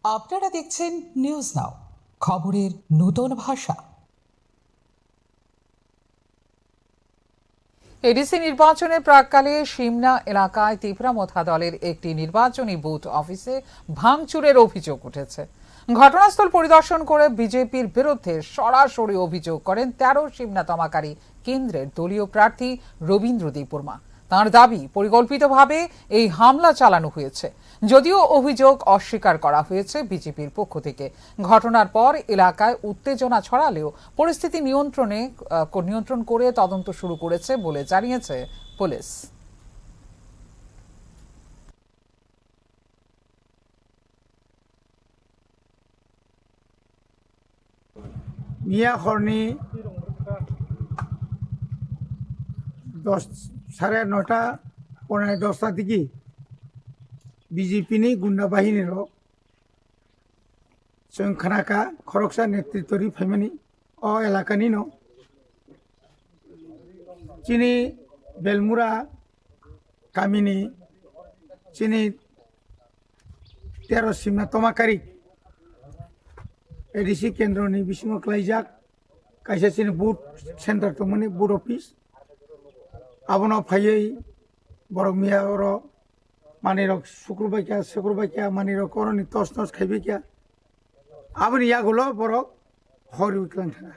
আপনারা দেখছেন news now, খবরের নতুন ভাষা। এডিসি নির্বাচনের প্রাক্কালে সিমনা এলাকায় তিপ্রামথা দলের একটি নির্বাচনী বুথ অফিসে ভাঙচুরের অভিযোগ উঠেছে। ঘটনাস্থল পরিদর্শন করে বিজেপির বিরুদ্ধে সরাসরি অভিযোগ করেন ১৩ সিমনা তমাকারী কেন্দ্রের দলীয় প্রার্থী রবীন্দ্র দেববর্মা। তাঁর দাবি, পরিকল্পিতভাবে এই হামলা চালানো হয়েছে, যদিও অভিযোগ অস্বীকার করা হয়েছে বিজেপির পক্ষ থেকে। ঘটনার পর এলাকায় উত্তেজনা ছড়ালেও পরিস্থিতি নিয়ন্ত্রণ করে তদন্ত শুরু করেছে বলে জানিয়েছে পুলিশ। মিয়াখর্নি 9:30 পৌনে 10টা দিকে বিজেপিनि गुन्डा बाहिनीर जों खोनाखा खरकसा नेतृत्वनि फैमानि अ एलाकानि न चिनि बेलमुरा गामिनि चिनि 13 सिमना तमाकारि एडिसि केन्द्रनि बिसिङाव क्लाइजाक कायसा चिनि बुथ सेन्टार दंमोन, बुथ अफिस आबोनाव फायै बरक मिया अर मानिरक सुक्रुबायका मानिरक अरनि तस खाइबायका आबोनि यागोल बरक हरि उख्लां थाङा।